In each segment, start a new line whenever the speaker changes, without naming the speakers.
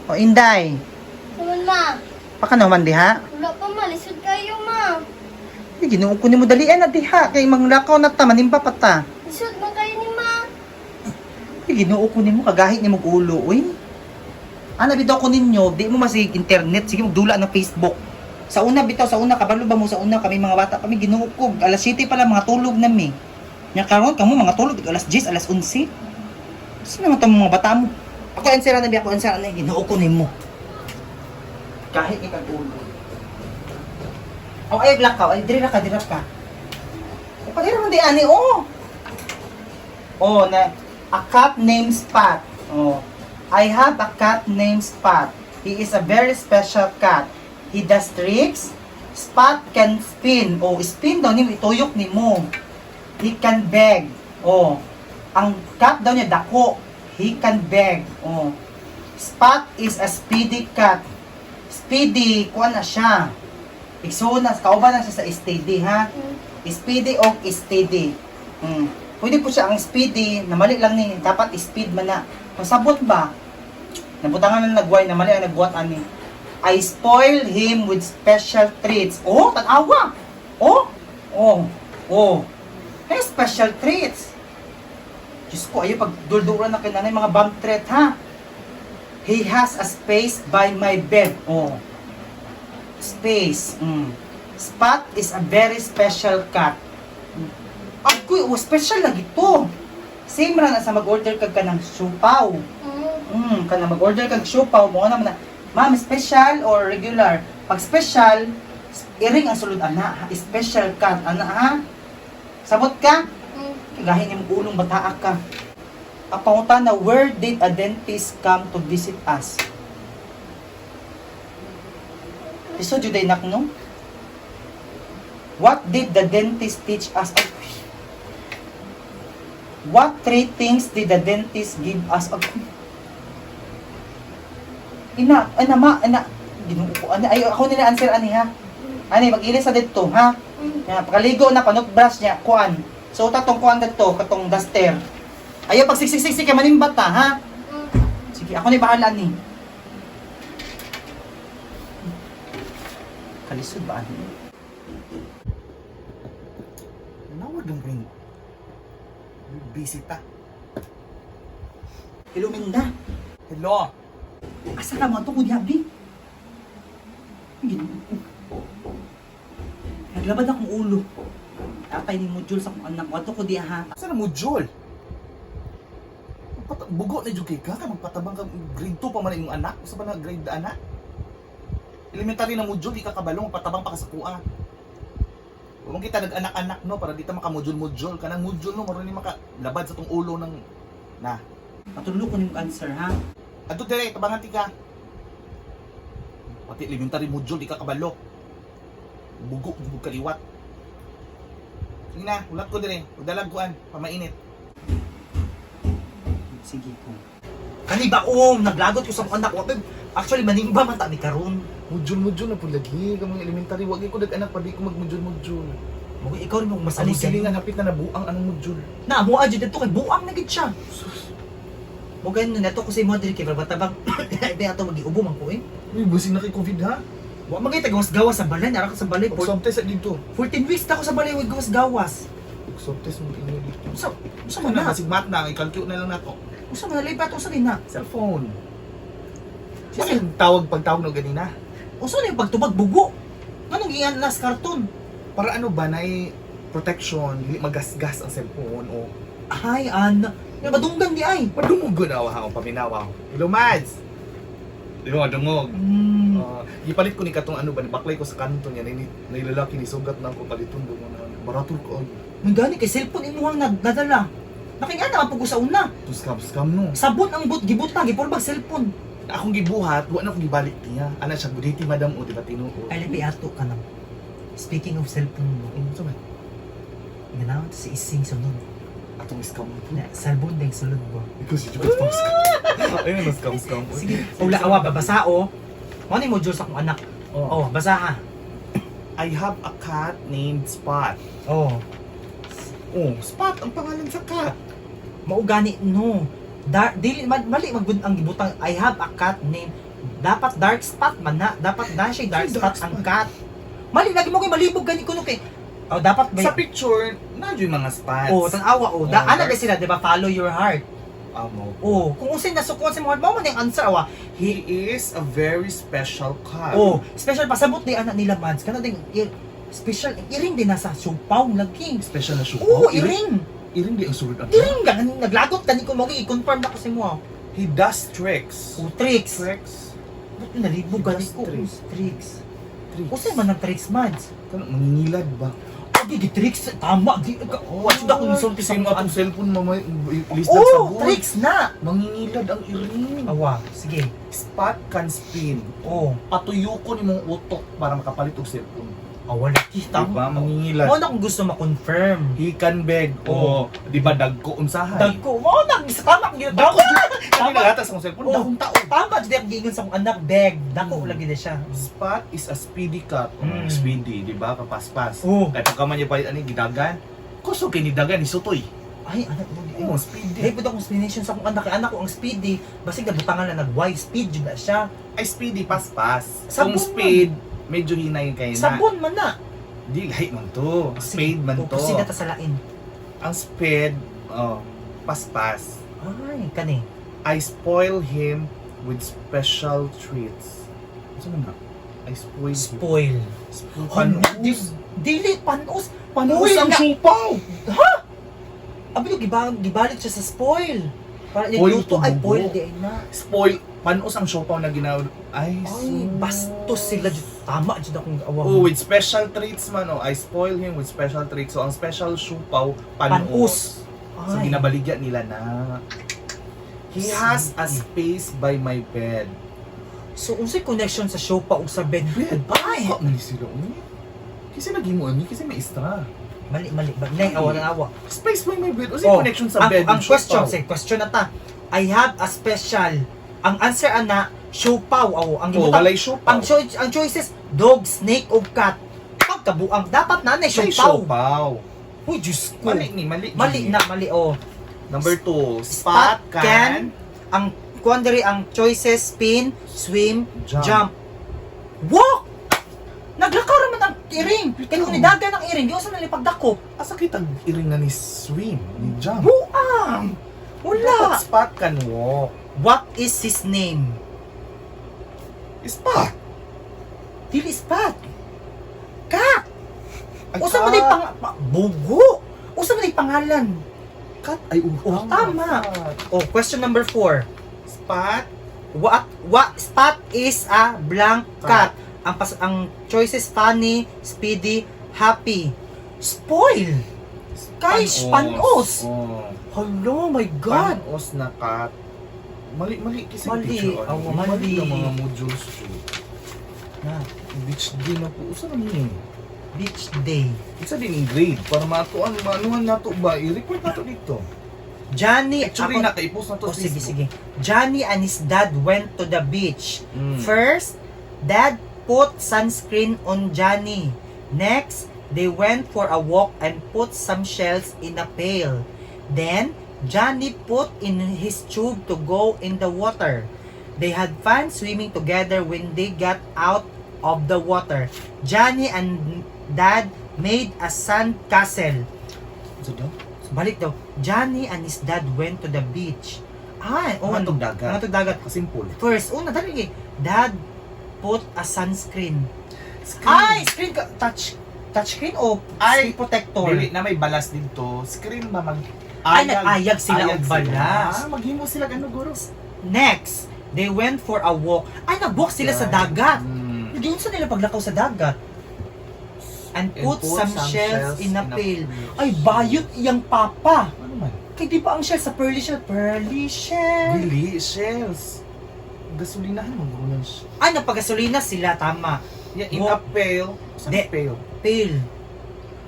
O Inday,
Naman ma.
baka naman diha.
Wala pa ma. Lisod kayo ma.
Ginuo ko nimo dalian na diha kay manglakaw na ta manimba pa ta.
Lisod man kayo ni ma.
Ginuo ko nimo kagahi nimo ulo uy. Ana bitaw ko ninyo, di mo masig internet, sige magdula ng Facebook. Sa una bitaw, sa una kabalo ba mo sa una kami mga bata kami ginuo ko alas 7 pa lang mga tulog na mi. Nya karon kamo mga tulog alas 10, alas 11. Sino naman tong mga bata mo? Ako answer na biya ko answer na ginuo ko nimo. Kahit ikag ulo. Oh, ay black ka, ay dira ka. O padira man di ani oh. Oh, na a cat named Spot. Oh. I have a cat named Spot. He is a very special cat. He does tricks. Spot can spin. Oh, spin daw ni ituyok ni mo. He can beg. Oh. Ang cat daw niya dako. He can beg. Oh. Spot is a speedy cat. Speedy, kuha na siya. Iksunas, kauban na siya sa steady, ha? Speedy o steady. Pwede po siya ang speedy, na mali lang ni, dapat speed man na. Masabot ba? Nabutangan na nagway, na mali ang nagbuhat ani. I spoil him with special treats. Oh, tag-awa! Hey, special treats. Diyos ko, ayaw pag dulduran na kinanay mga bomb threat, ha? He has a space by my bed. Oh. Space. Spot is a very special cat. Agoy, special lagi to. Same ra na sa mag-order kag ka ng siopaw. Ka na mag-order kag siopaw, mo naman na, ma'am, special or regular? Pag special, iring ang sulod ana, special cat ana ha. Sabot ka? Kagahin yung ulong bataa ka. Ang pangutana, where did a dentist come to visit us? Iso juday nakno? What did the dentist teach us? What three things did the dentist give us? Ina, ginuo ko. Ay, ako nila answer ani ha. Ani, mag-ilis sa dito ha. Ya, pagkaligo na panot brush niya, kuan. So tatong kuan dito, katong duster. Ayaw pag siksik-siksik kay manimbat ta ha. Sige, ako ni bahala ni. Kalisod ba ani?
Nawag ang ring. Busy ta.
Hello, Minda.
Hello.
Asa ka mo ito, kuya, Abdi? Naglabad akong ulo. Atay ni mo, Jules, akong anak. Wato ko diya, ha?
Asa na mo, Jol? Bugo na jud kay ka, magpatabang ka grade 2 pa man imong anak, usa pa na grade da anak. Elementary na mo, Jol, di ka kabalo, magpatabang pa ka sa kuha. Huwag kita nag-anak-anak, no, para di ta makamudjol-mudjol. Kanang mudjol, no, maroon ni makalabad sa tong ulo ng... Na.
Patulog ko ni mo answer, ha?
Ato dire, tabangan ti ka. Pati elementary mudjol, di ka kabalo. Bugo, bugog kaliwat. Sige na, ulat ko dire, magdalag kuan, pamainit.
Sige ko. Kani ba, naglagot ko sa mga anak. Actually, manimba man ta ni karon.
Mudjol na po lagi, kamang elementary, wag ko nag-anak pa, di ko magmudjol-mudjol.
Mga ikaw rin mo
Ang
masaligan.
silingan, hapit na nabuang anong mudjol.
Na, mo adyo dito kay buang na gid siya. Mo ganun na to kasi mo diri kay batabang. Ibe ato magiubo man ko eh.
Uy, busing na kay COVID ha?
Wa magay gawas-gawas sa balay, nara ka sa balay.
Pag-somtes sa dito.
14 weeks na ako sa balay, wag gawas-gawas.
Pag-somtes mo inyo dito.
Usa
Ano
man na?
na, sigmat na, i-calculate na lang nato.
Usa man na lipat usa din na.
Cellphone.
Sige.
Sige, pagtawag no ganina.
Usa na yung pagtubag bugo. Anong giyan last karton?
Para ano ba, na protection, hindi magasgas ang cellphone o...
Ay, ana. Yung madunggan di ay.
Madungog na ako, paminawa ko. Hello, Mads! Di mo, madungog. Ipalit ko ni katong ano ba, baklay ko sa kanto niya, nailalaki ni sugat na ako paliton doon na baratul ko.
May gani kay cellphone imuhang nadala. Nakinga na po ko sa una.
To scam no.
Sabon ang gibutang, gipurbag cellphone.
Akong gibuhat, wa na akong gibalik niya. Ana siya, guditi madam o, di ba tinuo?
Ay, lipi ato ka na. Speaking of cellphone mo,
Sabi,
ganaw si ising sunod.
atong scam mo.
Na, cellphone din sulod ba?
Ikaw si Jubit pang scam. Ayun na scam.
Sige, ula awa babasa o. Ano yung module sa akong anak? Oh, basa ha.
I have a cat named Spot.
Oh,
Oh, Spot ang pangalan sa cat.
maugani no. Dili mali magbud ang gibutang I have a cat named Dapat dark spot man na. Dapat na siya dark
Dark
spot ang
spot.
cat. Mali, lagi mo kayo malibog gani kuno kay. Oh, dapat ba?
Sa picture, nadyo yung mga spots.
Oh, tanawa oh. Da
Oh,
ana
dark-
ba sila, di ba? Follow your heart.
Amo.
Oh, kung unsay nasukon sa mga mo man yung answer awa.
He is a very special cat.
Oh, special pasabot di anak nila Mads. Kana ding special iring din nasa supaw lagi.
Special na siya.
Oh, iring.
Iring di ang sulod at
Iring ga naglagot kani ko mo i-confirm na ko sa mo.
He does tricks.
Oh, tricks.
Tricks.
Ba't nalibog gani ko?
Tricks.
Tricks.
Tricks.
Usay man ang tricks Mads.
Kanang mangingilad ba?
Di tricks tama di watch da kung sulti sa
Sino
mga
atong cellphone mamay list sa
Oh,
buwan.
tricks na.
Mangingilad ang iring.
Awa, sige.
Spot can spin.
Oh,
Patuyuko ni mong utok para makapalit og cellphone.
awala kita.
Diba? Mangingilad.
Mo na kung gusto ma-confirm.
He can beg.
Oh.
Di ba dagko unsahay?
Dagko, mo na sa tama gyud.
Dako. Kani nalatas sa cellphone.
Oh.
Dakong tao.
Tama jud ang giingon sa akong anak beg. Dako lagi na siya.
Spot is a speedy cat.
Mm.
Speedy, di ba? Kapaspas.
Oh.
Kaya pagka man niya palit ani gidagan. Kusog kay ni dagan ni Sutoy.
Ay, anak mo.
Oh, speedy.
Hey, pud akong explanation sa akong anak. Kay anak ko ang speedy. Basig nabutangan na nag-wide speed jud na siya.
Ay, speedy, paspas.
Sabon
Kung speed, medyo hinay kayo na.
Sabon man na.
Di, lahi man to. Speed man to.
Kasi na ta sa lain.
Ang speed, paspas.
Ay, kani.
I spoil him with special treats. Ano na? I spoil him.
Spoil.
Panus.
Dili panos.
Panus
Uy,
ang
na-
supaw!
Abi no gibalit siya sa spoil. Para
Spoil
luto ay
to
boil
bubo.
di ay na.
Spoil. Panus ang supaw na ginawa. Ay,
Ay, bastos sila jud. Tama jud akong awa.
Oh, with special treats man, oh. I spoil him with special treats. So, ang special supaw, panus.
Panus.
So,
Ay.
ginabaligyan nila na. He has a space by my bed.
So unsay connection sa show pa ug sa bed? Ay,
Ay! Mali sila, uy. Kasi naging mo, kasi may extra.
mali. Nay awa na awa.
Space by my bed. O
Oh,
connection sa bed.
Ang
ng
question,
supaw.
say question na ta. I have a special. Ang answer ana, siopaw aw. Ang
Oh,
gibutang
walay supaw.
ang choices dog, snake ug cat. Pagkabuang dapat na nay
May
siopaw.
supaw.
Uy, Diyos ko.
Mali.
Mali na, mali oh.
Number 2,
Spot,
spot, can,
Ang quandary ang choices spin, swim,
jump.
jump. Walk! Naglakaw naman ang iring. Kaya kung nidagan ang iring, di ko sa nalipagdakop.
Asa kitang iring na ni swim, ni jump.
Buang! Wala!
Dapat spot can walk.
What is his name?
Spot.
Dili spot. Cat!
Ay,
Usa mo
cat.
di bugo! Usa mo di pangalan.
Cat ay
Oh, tama. Oh, question number 4.
Spot.
What spot is a blank cat? Ang choices funny, speedy, happy. Spoil. Kay panos.
Oh.
Hello, my God.
Panos na cat. Mali kasi
Mali.
picture.
Awa,
Mali
mali.
ang mga modules ko.
Na,
Beach day na po. Usa naman yun.
beach day.
Isa din yung grade. Para matuan, maanuhan nato ba? I-record nato dito.
Johnny,
Actually, naka-i-post na to
Oh,
sa
sige,
Facebook.
sige. Johnny and his dad went to the beach.
Mm.
First, dad put sunscreen on Johnny. Next, they went for a walk and put some shells in a pail. Then, Johnny put in his tube to go in the water. They had fun swimming together when they got out of the water. Johnny and dad made a sand castle.
Isa daw?
Balik daw. Johnny and his dad went to the beach. Ay, oh,
Matog dagat.
Matog dagat.
Simple.
First, una dali. Dad put a sunscreen.
Screen.
Ay, screen ka. Touchscreen o
Ay,
screen protector?
Dili na may balas dito. Screen ba mag...
Ay, nag-ayag sila
ayag
og balas.
Maghimo sila ano guro.
Next, they went for a walk. Ay, nag-walk sila sa dagat.
Mm.
Hindi sa nila paglakaw sa dagat. And put some shells in a pail. Ay, bayot iyang papa.
Ano man?
Kay di ba ang shell sa pearly shell? Pearly shell.
Dili, shells. Gasolinahan mo guro siya.
Ay, napagasolina sila, tama.
Yeah, in
Walk.
a pail. Saan
Di.
pail?
Fail.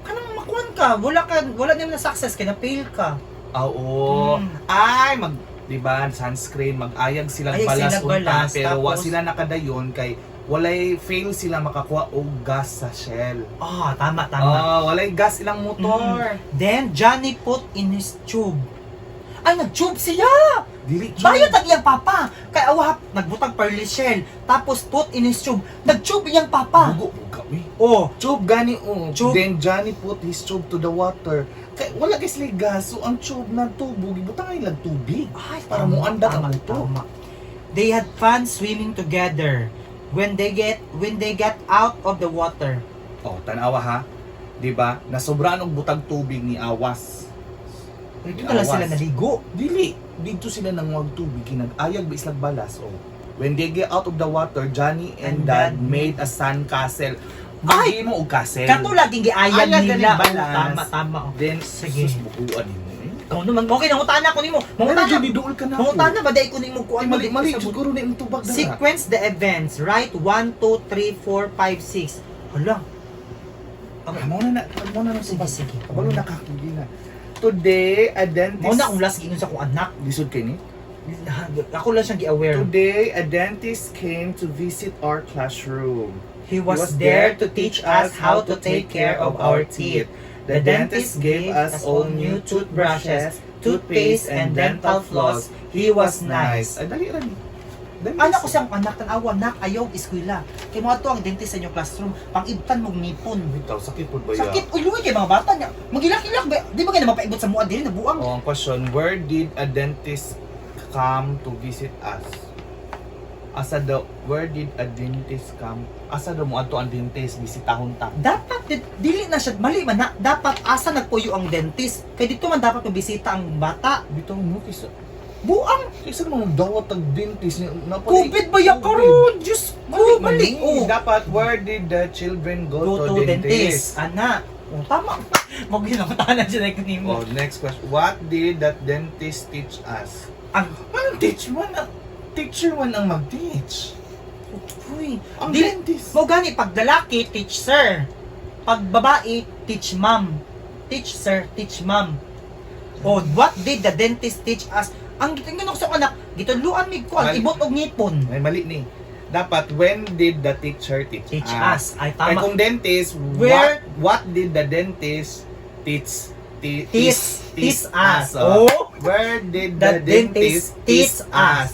Kanang makuan ka, wala naman na success kaya na fail ka.
Oo.
Mm.
Ay, di ba, sunscreen, mag-ayag silang
Ayag
balas
silang
unta,
balas,
pero wa
tapos-
sila nakadayon kay walay fail sila makakuha og gas sa shell.
Ah, tama.
Walay gas ilang motor.
Then Johnny put in his tube. Ay, nag-tube siya!
Dili
Bayad ang iyang papa! Kay awap, nagbutang pearly shell, tapos put in his tube. Nag-tube iyang papa!
Bugo kami.
Oh,
Tube gani
Tube.
Then Johnny put his tube to the water. Kay wala guys gas, so ang tube na tubo gibutang ay lag tubig.
ay,
Para mo andak ang buto.
They had fun swimming together when they get out of the water.
Oh, tanawa ha. 'Di ba? Nasobraan og butang tubig ni Awas.
Dito na lang
Awas.
sila naligo.
Dili, dito sila nang wag tubig kinag-ayag ba islag balas oh. When they get out of the water, Johnny and Dad made a sand castle.
Ay!
Ay mo og castle.
Kato laging giayag
Ayag
nila.
ganing balas.
Tama.
Then
Sige.
sus buguan nimo.
Ikaw naman, okay, nangutana ko nimo. Mangutana,
Diduol ka na.
mangutana ba dahil ko nimo
Ay
kuan
mali siguro na imong tubag na.
Sequence the events. Write 1, 2, 3, 4, 5, 6. Hala.
Mo na lang
Sige,
tubag.
sige.
Kabalo na kakigi na. Today, a dentist...
Mao na akong last giingon sa akong anak.
Lisod kay ni?
Ako lang siyang gi-aware.
Today, a dentist came to visit our classroom.
He was there to teach us how to take care of our teeth. The dentist gave us all new toothbrushes, toothpaste, and dental floss. He was nice.
Ay, dali rin.
Anak ko siyang anak, tanawa, nak, ayaw, eskwela. Kaya mga to ang dentist sa inyong classroom, pang-ibtan mong nipon.
Bitaw, sakit po ba yan?
Sakit, uy, luwi kay mga bata niya. Magilak-ilak ba? Di ba kayo mapaibot sa mua din, nabuang?
Oh, ang question, where did a dentist come to visit us? Where did a dentist come? Asa daw mo ato ang dentist, bisitahon ta.
Dapat, dili na siya, mali man na, dapat asa nagpuyo ang dentist. Kaya dito man dapat mabisita ang bata.
Bitaw mo, kisa...
Buang!
Kisa naman dawat ang dentist.
COVID ba yan karon? Diyos ko, mali. Oh.
Dapat, where did the children
Go to dentist. Ana. Oh, tama. Mag-inamatanan siya na
Oh,
ikunimo.
next question. What did that dentist teach us?
Ang,
Anong teach mo na? Teacher man ang mag-teach.
uy,
Ang
Di-
dentist.
mo gani, pag lalaki, teach sir. Pag babae, teach ma'am. Teach sir, teach ma'am. Oh, what did the dentist teach us? Ang tingnan ko sa anak, gituluan mi ko ang
Mali.
ibot og ngipon.
Ay, mali ni. Dapat, when did the teacher teach
Teach
us?
us. Ay,
Kaya
tama.
kung dentist,
Where-
what did the dentist teach
Teach us.
Oh.
Oh.
Where did
The
the dentist
dentist
teach us?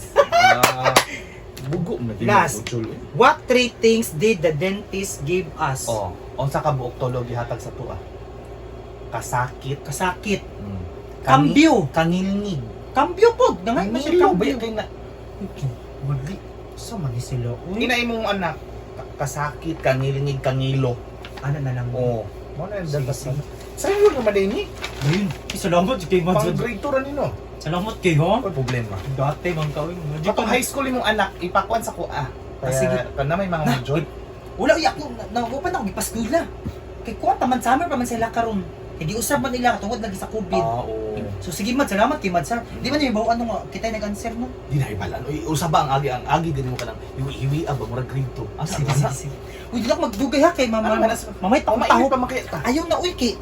Bugo na din
Last.
ang utol, eh.
What 3 things did the dentist give us?
Oh, unsa ka buok tolo gihatag sa tuwa? Kasakit.
Kasakit.
Mm.
Kambyo.
Kangilnig.
Kambyo po. Dangay man siya
Kangilog ba
kambyo.
yun kay na?
Mali. Sa man ni sila. Uy.
Inay mong anak, kasakit, kangilnig, kangilo.
Ano na lang.
Oh, mo na yung
Sige,
datas
sige.
na. Sa'yo naman din ni.
Ayun. Salamat kay
Pang
Madsud.
grade 2 rin nino.
Salamat kay ho.
Ano problema?
Dati man kawin.
Kapag high school yung anak, ipakuan sa kuha. Kaya,
sige.
na may mga module.
Wala uy ako nagupan ako gipaskula. Kay kuha taman summer pa man sila karon. Kay di usab man nila tungod lagi sa COVID.
Oo.
So sige Mad, salamat kay Mad sir. Di man niyo ano nga kita nag-answer no.
Di na ibalan. Uy, usa ba ang agi din mo ka ng iwi ang murag grade 2.
Sige. Uy, di na ako magdugay ha kay mama.
Ano, manas-
Mamay
Oh,
taho.
pa makita.
Ayaw na uy kay